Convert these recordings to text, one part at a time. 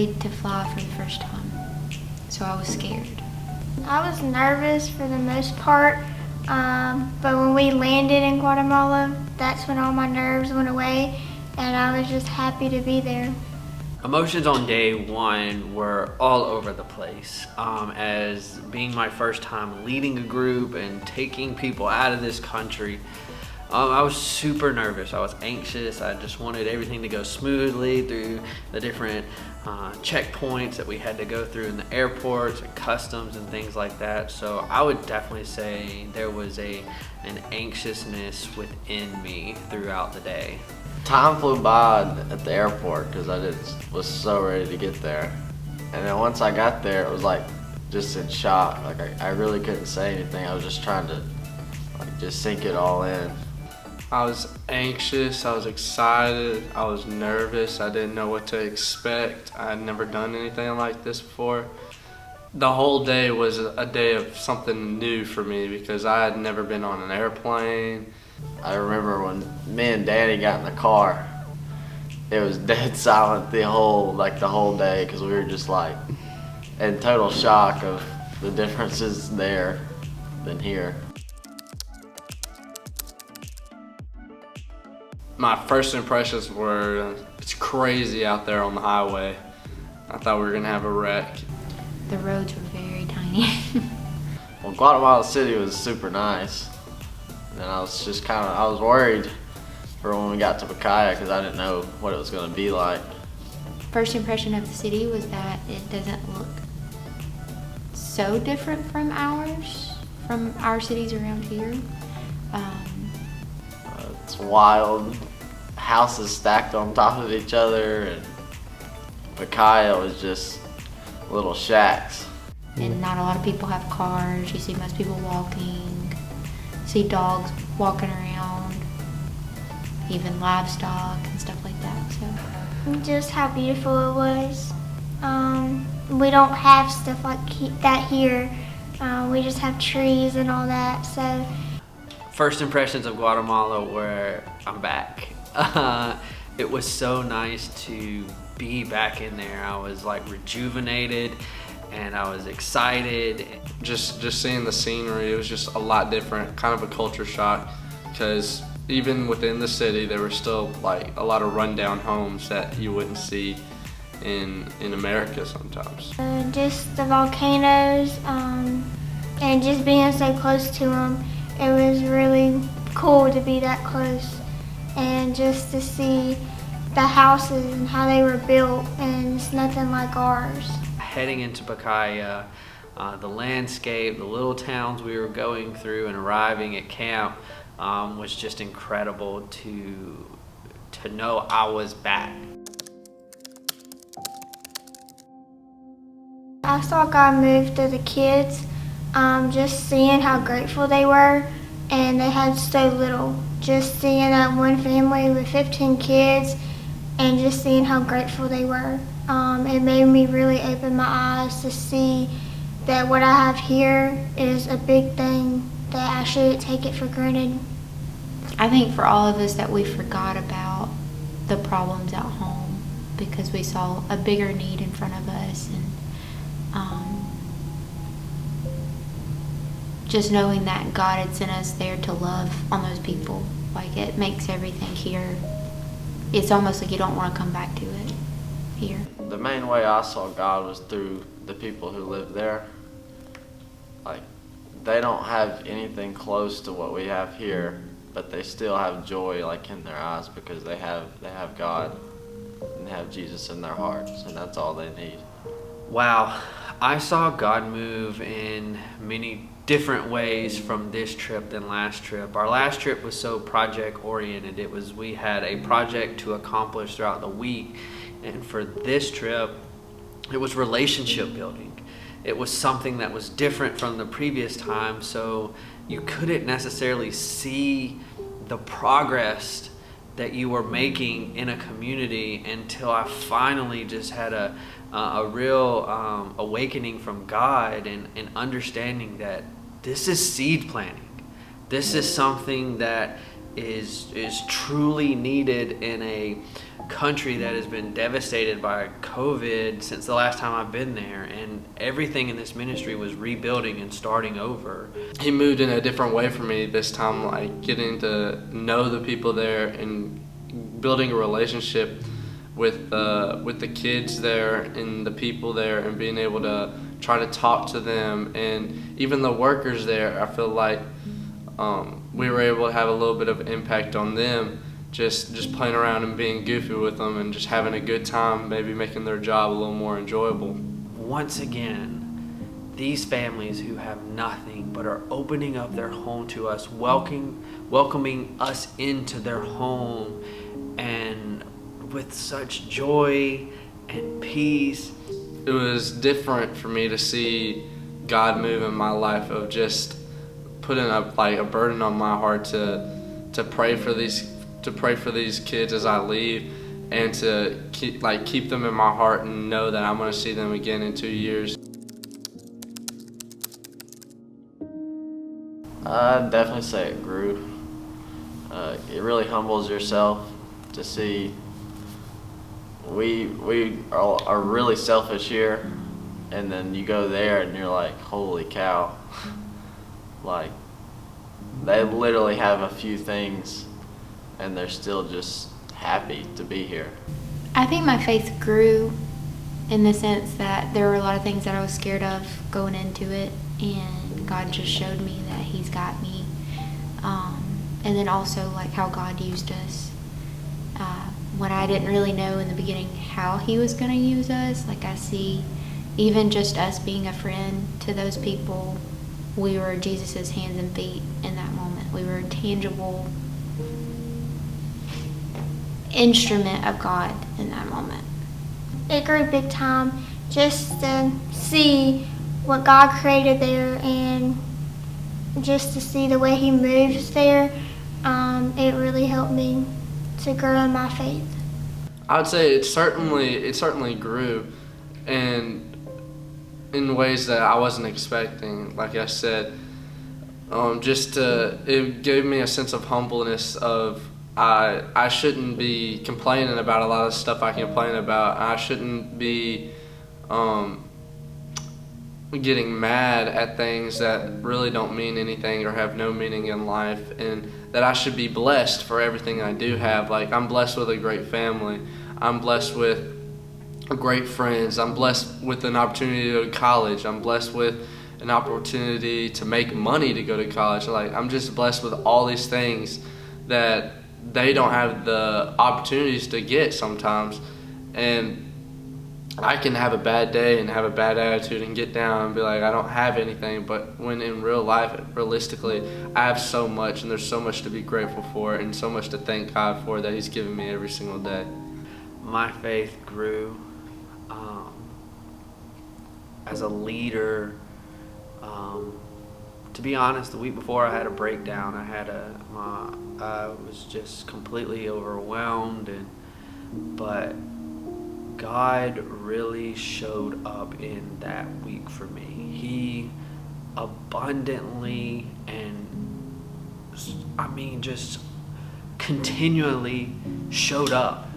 afraid to fly for the first time, so I was scared. I was nervous for the most part, but when we landed in Guatemala, that's when all my nerves went away, and I was just happy to be there. Emotions on day one were all over the place. As being my first time leading a group and taking people out of this country, I was super nervous. I was anxious. I just wanted everything to go smoothly through the different checkpoints that we had to go through in the airports and customs and things like that. So I would definitely say there was an anxiousness within me throughout the day. Time flew by at the airport because I was so ready to get there. And then once I got there, it was like just in shock. Like I really couldn't say anything. I was just trying to just sink it all in. I was anxious, I was excited, I was nervous, I didn't know what to expect. I had never done anything like this before. The whole day was a day of something new for me because I had never been on an airplane. I remember when me and Danny got in the car, it was dead silent the whole day because we were just like in total shock of the differences there than here. My first impressions were, it's crazy out there on the highway. I thought we were gonna have a wreck. The roads were very tiny. Well, Guatemala City was super nice. And I was just I was worried for when we got to Pacaya because I didn't know what it was gonna be like. First impression of the city was that it doesn't look so different from our cities around here. It's wild, houses stacked on top of each other, and Pacaya was just little shacks. And not a lot of people have cars. You see most people walking. See dogs walking around, even livestock and stuff like that. So Just how beautiful it was. We don't have stuff like that here. We just have trees and all that. So First impressions of Guatemala were, I'm back. It was so nice to be back in there. I was like rejuvenated and I was excited. Just seeing the scenery, it was just a lot different, kind of a culture shock, because even within the city there were still like a lot of rundown homes that you wouldn't see in America sometimes. just the volcanoes and just being so close to them, it was really cool to be that close and just to see the houses and how they were built, and it's nothing like ours. Heading into Pacaya, the landscape, the little towns we were going through and arriving at camp was just incredible to know I was back. I saw God move through the kids, just seeing how grateful they were, and they had so little. Just seeing that one family with 15 kids and just seeing how grateful they were. It made me really open my eyes to see that what I have here is a big thing, that I shouldn't take it for granted. I think for all of us that we forgot about the problems at home because we saw a bigger need in front of us, and just knowing that God had sent us there to love on those people, like it makes everything here, it's almost like you don't want to come back to it here. The main way I saw God was through the people who live there. Like, they don't have anything close to what we have here, but they still have joy like in their eyes because they have God and they have Jesus in their hearts, and that's all they need. Wow, I saw God move in many different ways from this trip than last trip. Our last trip was so project oriented. We had a project to accomplish throughout the week, and for this trip it was relationship building. It was something that was different from the previous time, so you couldn't necessarily see the progress that you were making in a community until I finally just had a real awakening from God and understanding that this is seed planting. This is something that is truly needed in a country that has been devastated by COVID since the last time I've been there, and everything in this ministry was rebuilding and starting over. He moved in a different way for me this time, like getting to know the people there and building a relationship with the kids there and the people there, and being able to try to talk to them, and even the workers there. I feel like we were able to have a little bit of impact on them, just playing around and being goofy with them and just having a good time, maybe making their job a little more enjoyable. Once again, these families who have nothing but are opening up their home to us, welcoming us into their home, and with such joy and peace. It was different for me to see God move in my life, of just putting up like a burden on my heart to pray for these kids as I leave, and to keep them in my heart and know that I'm going to see them again in 2 years. I'd definitely say it grew. It really humbles yourself to see we are really selfish here, and then you go there and you're like, holy cow. Like, they literally have a few things and they're still just happy to be here. I think my faith grew in the sense that there were a lot of things that I was scared of going into it, and God just showed me that He's got me. And then also like how God used us when I didn't really know in the beginning how He was going to use us. Like, I see even just us being a friend to those people, we were Jesus's hands and feet in that moment. We were a tangible instrument of God in that moment. It grew big time just to see what God created there, and just to see the way He moves there. It really helped me to grow in my faith. I would say it certainly grew, and in ways that I wasn't expecting. Like I said, it gave me a sense of humbleness of I shouldn't be complaining about a lot of stuff I complain about. I shouldn't be getting mad at things that really don't mean anything or have no meaning in life, and that I should be blessed for everything I do have. Like, I'm blessed with a great family. I'm blessed with great friends. I'm blessed with an opportunity to go to college. I'm blessed with an opportunity to make money to go to college. Like, I'm just blessed with all these things that they don't have the opportunities to get sometimes. And I can have a bad day and have a bad attitude and get down and be like, I don't have anything. But when in real life, realistically, I have so much, and there's so much to be grateful for and so much to thank God for that He's given me every single day. My faith grew as a leader. To be honest, the week before I had a breakdown. I was just completely overwhelmed, but God really showed up in that week for me. He abundantly and just continually showed up.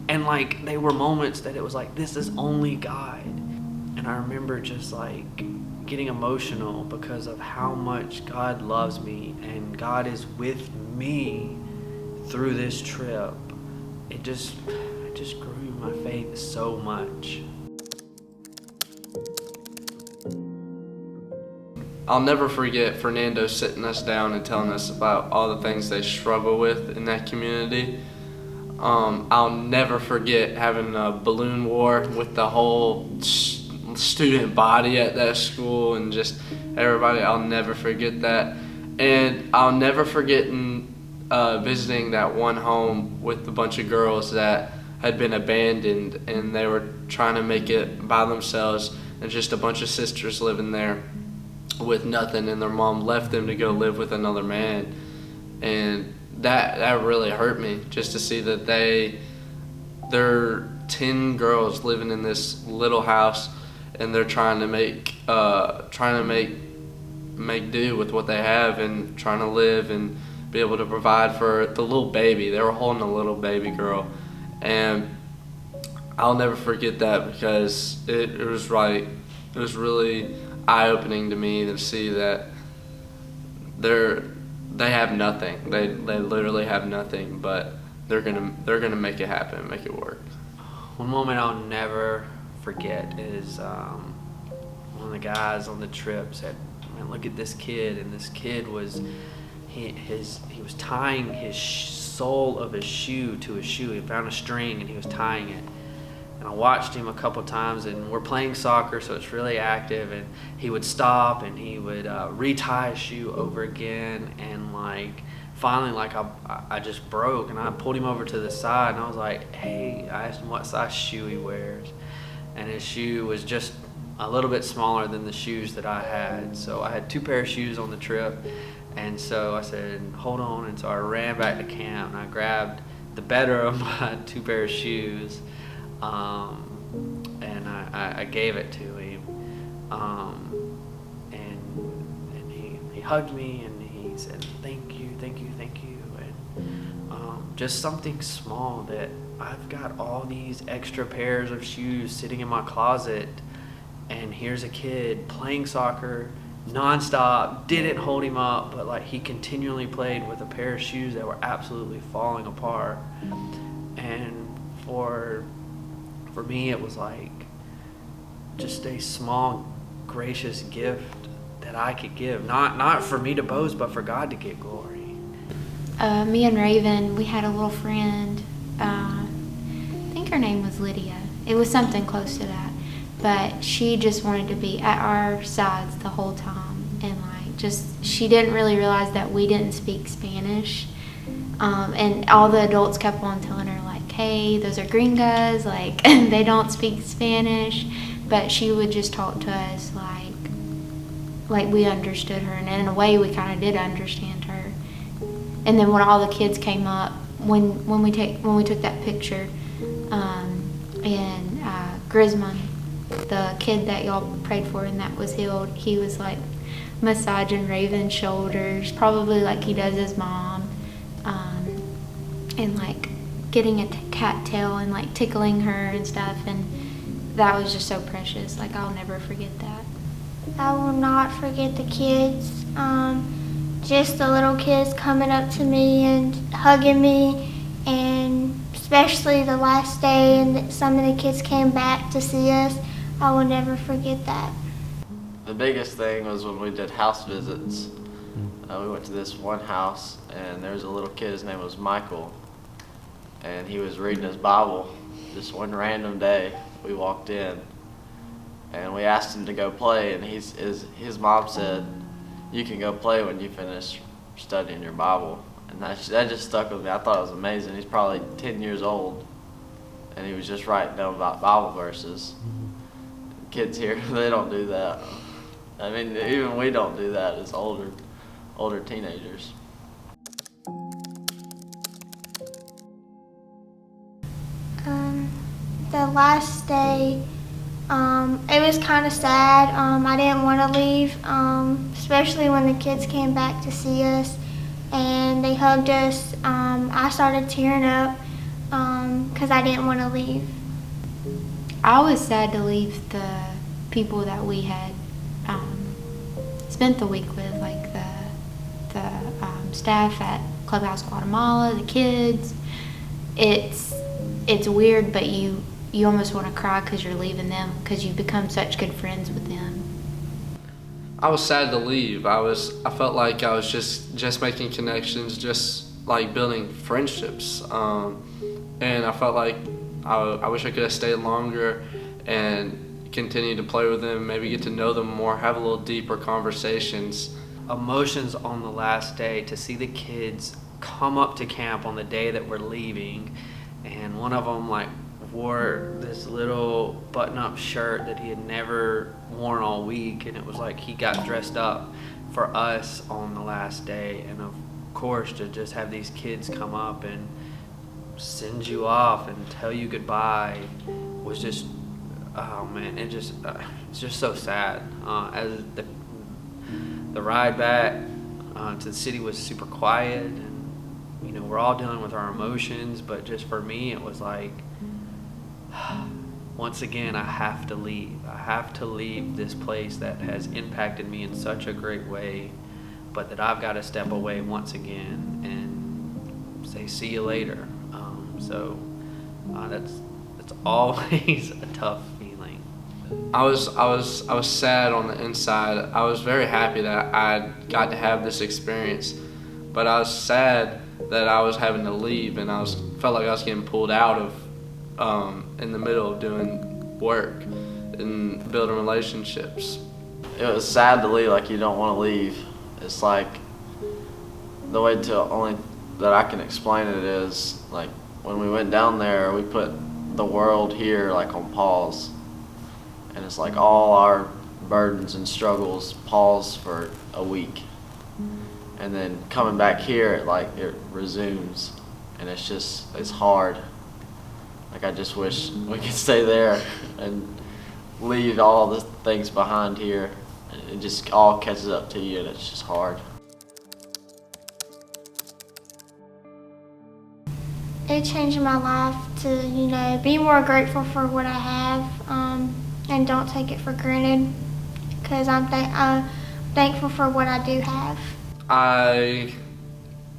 And like, they were moments that it was like, this is only God. And I remember just like getting emotional because of how much God loves me and God is with me through this trip. It just grew my faith so much. I'll never forget Fernando sitting us down and telling us about all the things they struggle with in that community. I'll never forget having a balloon war with the whole student body at that school and just everybody. I'll never forget that. And I'll never forget visiting that one home with a bunch of girls that had been abandoned, and they were trying to make it by themselves, and just a bunch of sisters living there with nothing, and their mom left them to go live with another man. And that really hurt me, just to see that they're 10 girls living in this little house, and they're trying to make do with what they have, and trying to live and be able to provide for the little baby. They were holding a little baby girl, And I'll never forget that because it was really eye-opening to me to see that they have nothing. They literally have nothing, but they're gonna make it happen, make it work. One moment I'll never forget is one of the guys on the trip said, "Man, look at this kid!" And this kid was he was tying his sole of his shoe to his shoe. He found a string and he was tying it. And I watched him a couple times, and we're playing soccer, so it's really active. And he would stop, and he would retie his shoe over again. And like finally, like I just broke, and I pulled him over to the side, and I was like, "Hey," I asked him what size shoe he wears, and his shoe was just a little bit smaller than the shoes that I had. So I had 2 pair of shoes on the trip, and so I said, "Hold on," and so I ran back to camp, and I grabbed the better of my 2 pair of shoes. And I gave it to him, and he hugged me and he said, thank you, and just something small that I've got all these extra pairs of shoes sitting in my closet, and here's a kid playing soccer nonstop, didn't hold him up, but like he continually played with a pair of shoes that were absolutely falling apart. And for me, it was like just a small, gracious gift that I could give. Not for me to boast, but for God to get glory. Me and Raven, we had a little friend. I think her name was Lydia. It was something close to that. But she just wanted to be at our sides the whole time. And she didn't really realize that we didn't speak Spanish. And all the adults kept on telling her, like, hey, those are gringas, like, they don't speak Spanish. But she would just talk to us like we understood her. And in a way, we kind of did understand her. And then when all the kids came up, when we took that picture, and Grisman, the kid that y'all prayed for and that was healed, he was like massaging Raven's shoulders, probably like he does his mom, and like getting a cat tail and like tickling her and stuff, and that was just so precious. Like, I'll never forget that. I will not forget the kids. Just the little kids coming up to me and hugging me, and especially the last day, and some of the kids came back to see us. I will never forget that. The biggest thing was when we did house visits. We went to this one house, and there was a little kid, his name was Michael, and he was reading his Bible. Just one random day, we walked in, and we asked him to go play, and his mom said, you can go play when you finish studying your Bible. And that just stuck with me. I thought it was amazing. He's probably 10 years old, and he was just writing down about Bible verses. Kids here, they don't do that. I mean, even we don't do that as older teenagers. The last day, it was kind of sad. I didn't want to leave, especially when the kids came back to see us and they hugged us. I started tearing up because I didn't want to leave. I was sad to leave the people that we had spent the week with, like the staff at Clubhouse Guatemala, the kids. It's weird, but you almost want to cry because you're leaving them, because you've become such good friends with them. I was sad to leave. I felt like I was just making connections, just like building friendships, and I felt like I wish I could have stayed longer and continue to play with them, maybe get to know them more, have a little deeper conversations. Emotions on the last day, to see the kids come up to camp on the day that we're leaving, and one of them like wore this little button-up shirt that he had never worn all week, and it was like he got dressed up for us on the last day. And of course, to just have these kids come up and send you off and tell you goodbye was just, oh man, it's just so sad. As the ride back to the city was super quiet, and we're all dealing with our emotions, but just for me, it was like, once again, I have to leave. I have to leave this place that has impacted me in such a great way, but that I've got to step away once again and say, see you later. That's always a tough feeling. I was sad on the inside. I was very happy that I got to have this experience, but I was sad that I was having to leave, and felt like I was getting pulled out of in the middle of doing work and building relationships. It was sad to leave, like you don't want to leave. It's like, the way to only that I can explain it is, like, when we went down there, we put the world here like on pause. And it's like all our burdens and struggles pause for a week. And then coming back here, it resumes. And it's hard. Like, I just wish we could stay there and leave all the things behind here. It just all catches up to you, and it's just hard. It changed my life to, be more grateful for what I have, and don't take it for granted, because I'm thankful for what I do have. I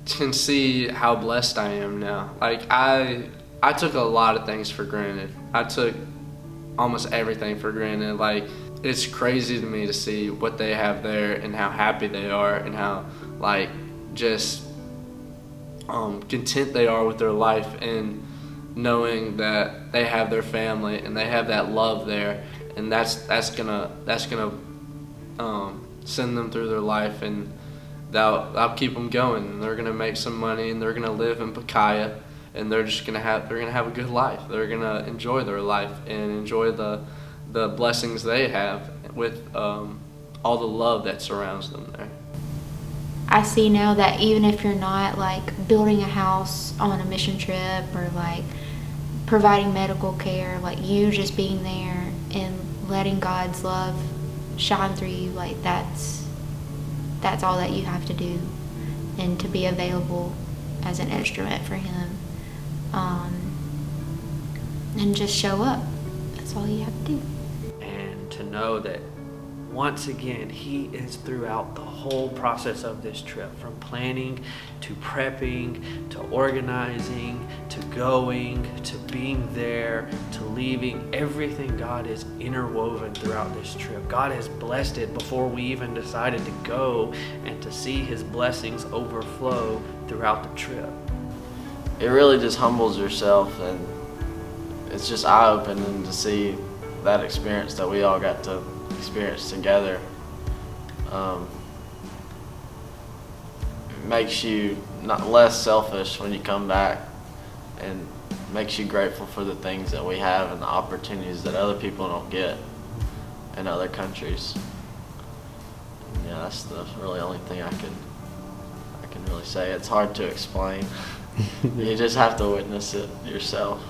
can see how blessed I am now. Like, I took a lot of things for granted. I took almost everything for granted. Like, it's crazy to me to see what they have there and how happy they are and how, like, just content they are with their life, and knowing that they have their family and they have that love there, and that's gonna send them through their life, and that'll keep them going, and they're gonna make some money, and they're gonna live in Pacaya, and they're gonna have a good life. They're gonna enjoy their life and enjoy the blessings they have with all the love that surrounds them there. I see now that even if you're not like building a house on a mission trip or like providing medical care, like you just being there and letting God's love shine through you, like that's all that you have to do, and to be available as an instrument for Him, and just show up. That's all you have to do. And to know that once again, He is throughout the whole process of this trip, from planning to prepping to organizing to going to being there to leaving. Everything God is interwoven throughout this trip. God has blessed it before we even decided to go, and to see His blessings overflow throughout the trip. It really just humbles yourself, and it's just eye-opening to see that experience that we all got to experience together. It makes you not less selfish when you come back, and makes you grateful for the things that we have and the opportunities that other people don't get in other countries. Yeah, that's the really only thing I can really say. It's hard to explain. You just have to witness it yourself.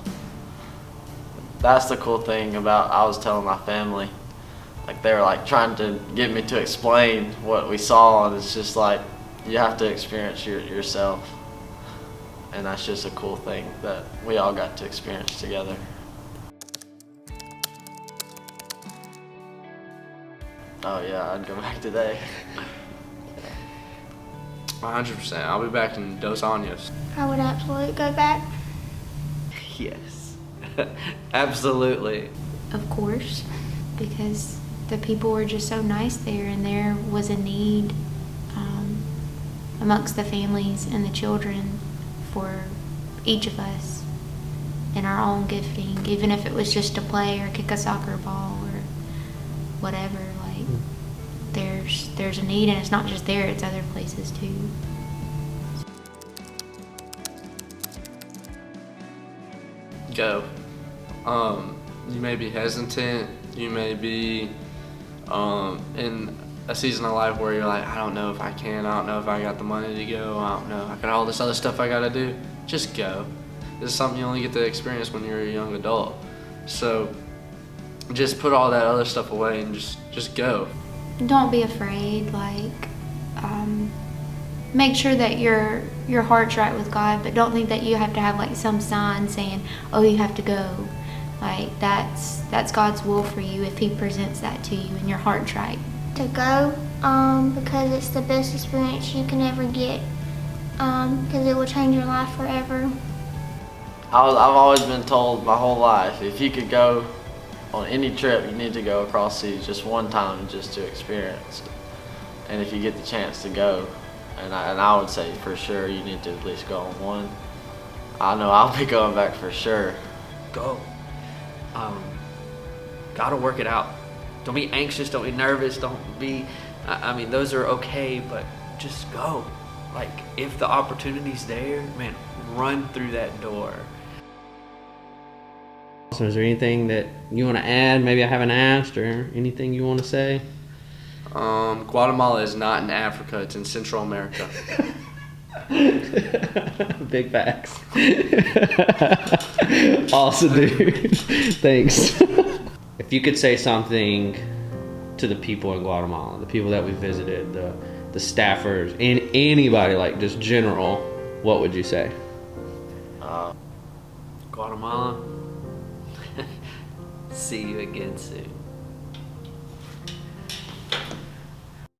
That's the cool thing about, I was telling my family, like they were like trying to get me to explain what we saw, and it's just like you have to experience yourself, and that's just a cool thing that we all got to experience together. Oh yeah, I'd go back today. 100%. I'll be back in 2 años. I would absolutely go back. Yes, absolutely. Of course, because the people were just so nice there, and there was a need amongst the families and the children for each of us in our own gifting, even if it was just to play or kick a soccer ball or whatever. Like there's a need, and it's not just there, it's other places too. Go. You may be hesitant, you may be in a season of life where you're like, I don't know if I can, I don't know if I got the money to go, I don't know, I got all this other stuff I gotta do. Just go. This is something you only get to experience when you're a young adult. So just put all that other stuff away and just go. Don't be afraid. Like make sure that your heart's right with God, but don't think that you have to have like some sign saying, oh, you have to go. Like that's God's will for you if He presents that to you and your heart's right. To go, because it's the best experience you can ever get, because it will change your life forever. I've always been told my whole life, if you could go on any trip, you need to go across seas just one time just to experience it. And if you get the chance to go, and I would say for sure you need to at least go on one. I know I'll be going back for sure. Go. Gotta work it out. Don't be anxious, don't be nervous, don't be, I mean, those are okay, but just go. Like, if the opportunity's there, man, run through that door. So is there anything that you want to add? Maybe I haven't asked, or anything you want to say? Guatemala is not in Africa, it's in Central America. Big facts. Awesome, dude. Thanks. If you could say something to the people in Guatemala, the people that we visited, the staffers, and anybody, like just general, what would you say? Guatemala, see you again soon.